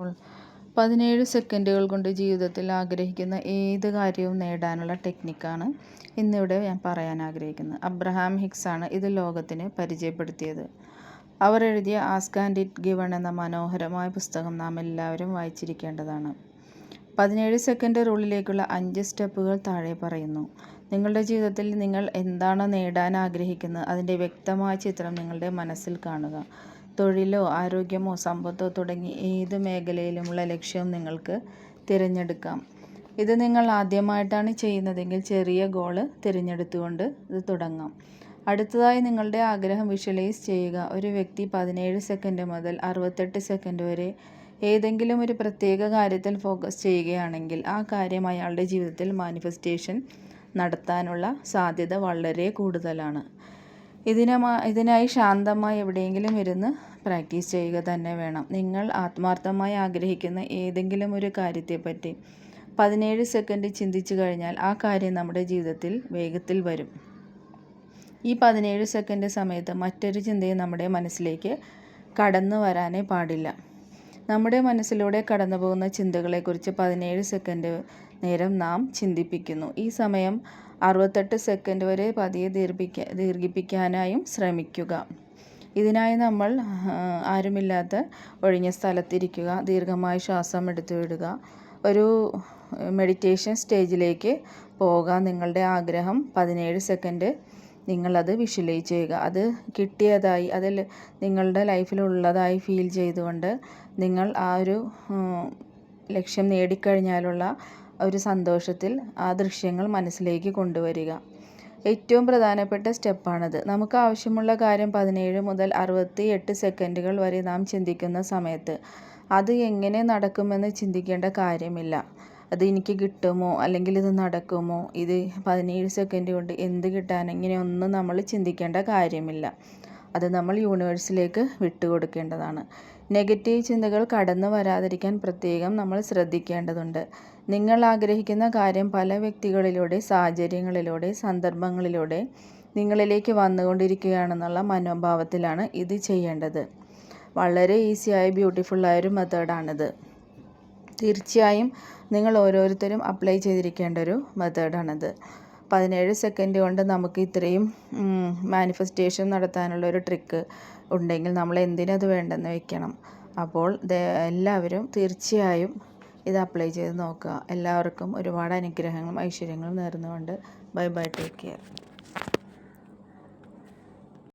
അപ്പോൾ 17 സെക്കൻഡുകൾ കൊണ്ട് ജീവിതത്തിൽ ആഗ്രഹിക്കുന്ന ഏത് കാര്യവും നേടാനുള്ള ടെക്നിക്കാണ് ഇന്നിവിടെ ഞാൻ പറയാൻ ആഗ്രഹിക്കുന്നത്. അബ്രഹാം ഹിക്സാണ് ഇത് ലോകത്തിന് പരിചയപ്പെടുത്തിയത്. അവർ എഴുതിയ ആസ്ക് ആൻഡ് ഇറ്റ് ഗിവൺ എന്ന മനോഹരമായ പുസ്തകം നാം എല്ലാവരും വായിച്ചിരിക്കേണ്ടതാണ്. 17 സെക്കൻഡ് റൂളിലേക്കുള്ള 5 സ്റ്റെപ്പുകൾ താഴെ പറയുന്നു. നിങ്ങളുടെ ജീവിതത്തിൽ നിങ്ങൾ എന്താണോ നേടാൻ ആഗ്രഹിക്കുന്നത് അതിൻ്റെ വ്യക്തമായ ചിത്രം നിങ്ങളുടെ മനസ്സിൽ കാണുക. തൊഴിലോ ആരോഗ്യമോ സമ്പത്തോ തുടങ്ങി ഏത് മേഖലയിലുമുള്ള ലക്ഷ്യം നിങ്ങൾക്ക് തിരഞ്ഞെടുക്കാം. ഇത് നിങ്ങൾ ആദ്യമായിട്ടാണ് ചെയ്യുന്നതെങ്കിൽ ചെറിയ ഗോള് തിരഞ്ഞെടുത്തുകൊണ്ട് ഇത് തുടങ്ങാം. അടുത്തതായി നിങ്ങളുടെ ആഗ്രഹം വിഷ്വലൈസ് ചെയ്യുക. ഒരു വ്യക്തി 17 സെക്കൻഡ് മുതൽ 68 സെക്കൻഡ് വരെ ഏതെങ്കിലും ഒരു പ്രത്യേക കാര്യത്തിൽ ഫോക്കസ് ചെയ്യുകയാണെങ്കിൽ ആ കാര്യം അയാളുടെ ജീവിതത്തിൽ മാനിഫെസ്റ്റേഷൻ നടത്താനുള്ള സാധ്യത വളരെ കൂടുതലാണ്. ഇതിനായി ശാന്തമായി എവിടെയെങ്കിലും ഇരുന്ന് പ്രാക്ടീസ് ചെയ്യുക തന്നെ വേണം. നിങ്ങൾ ആത്മാർത്ഥമായി ആഗ്രഹിക്കുന്ന ഏതെങ്കിലും ഒരു കാര്യത്തെപ്പറ്റി 17 സെക്കൻഡ് ചിന്തിച്ചു കഴിഞ്ഞാൽ ആ കാര്യം നമ്മുടെ ജീവിതത്തിൽ വേഗത്തിൽ വരും. ഈ 17 സെക്കൻഡ് സമയത്ത് മറ്റൊരു ചിന്തയും നമ്മുടെ മനസ്സിലേക്ക് കടന്നു വരാനേ പാടില്ല. നമ്മുടെ മനസ്സിലൂടെ കടന്നു പോകുന്ന ചിന്തകളെക്കുറിച്ച് 17 സെക്കൻഡ് നേരം നാം ചിന്തിപ്പിക്കുന്നു. ഈ സമയം 68 സെക്കൻഡ് വരെ പതിയെ ദീർഘിപ്പിക്കാനായും ശ്രമിക്കുക. ഇതിനായി നമ്മൾ ആരുമില്ലാത്ത ഒഴിഞ്ഞ സ്ഥലത്തിരിക്കുക, ദീർഘമായി ശ്വാസം എടുത്തു വിടുക, ഒരു മെഡിറ്റേഷൻ സ്റ്റേജിലേക്ക് പോവുക. നിങ്ങളുടെ ആഗ്രഹം 17 സെക്കൻഡ് നിങ്ങളത് വിഷ്വലൈസ് ചെയ്യുക. അത് കിട്ടിയതായി, അതിൽ നിങ്ങളുടെ ലൈഫിലുള്ളതായി ഫീൽ ചെയ്തുകൊണ്ട് നിങ്ങൾ ആ ഒരു ലക്ഷ്യം നേടിക്കഴിഞ്ഞാലുള്ള ഒരു സന്തോഷത്തിൽ ആ ദൃശ്യങ്ങൾ മനസ്സിലേക്ക് കൊണ്ടുവരിക. ഏറ്റവും പ്രധാനപ്പെട്ട സ്റ്റെപ്പാണത്. നമുക്ക് ആവശ്യമുള്ള കാര്യം 17 മുതൽ 68 സെക്കൻഡുകൾ വരെ നാം ചിന്തിക്കുന്ന സമയത്ത് അത് എങ്ങനെ നടക്കുമെന്ന് ചിന്തിക്കേണ്ട കാര്യമില്ല. അത് എനിക്ക് കിട്ടുമോ, അല്ലെങ്കിൽ ഇത് നടക്കുമോ, ഇത് 17 സെക്കൻഡ് കൊണ്ട് എന്ത് കിട്ടാൻ, ഇങ്ങനെയൊന്നും നമ്മൾ ചിന്തിക്കേണ്ട കാര്യമില്ല. അത് നമ്മൾ യൂണിവേഴ്സിലേക്ക് വിട്ടുകൊടുക്കേണ്ടതാണ്. നെഗറ്റീവ് ചിന്തകൾ കടന്നു വരാതിരിക്കാൻ പ്രത്യേകം നമ്മൾ ശ്രദ്ധിക്കേണ്ടതുണ്ട്. നിങ്ങൾ ആഗ്രഹിക്കുന്ന കാര്യം പല വ്യക്തികളിലൂടെ, സാഹചര്യങ്ങളിലൂടെ, സന്ദർഭങ്ങളിലൂടെ നിങ്ങളിലേക്ക് വന്നുകൊണ്ടിരിക്കുകയാണെന്നുള്ള മനോഭാവത്തിലാണ് ഇത് ചെയ്യേണ്ടത്. വളരെ ഈസിയായ ബ്യൂട്ടിഫുള്ളായൊരു മെത്തേഡാണിത്. തീർച്ചയായും നിങ്ങൾ ഓരോരുത്തരും അപ്ലൈ ചെയ്തിരിക്കേണ്ട ഒരു മെത്തേഡാണിത്. 17 സെക്കൻഡ് കൊണ്ട് നമുക്ക് ഇത്രയും മാനിഫെസ്റ്റേഷൻ നടത്താനുള്ള ഒരു ട്രിക്ക് ഉണ്ടെങ്കിൽ നമ്മൾ എന്തിനത് വേണ്ടെന്ന് വെക്കണം. അപ്പോൾ എല്ലാവരും തീർച്ചയായും ഇത് അപ്ലൈ ചെയ്ത് നോക്കുക. എല്ലാവർക്കും ഒരുപാട് അനുഗ്രഹങ്ങളും ഐശ്വര്യങ്ങളും നേർന്നുകൊണ്ട് ബൈ ബൈ, ടേക്ക് കെയർ.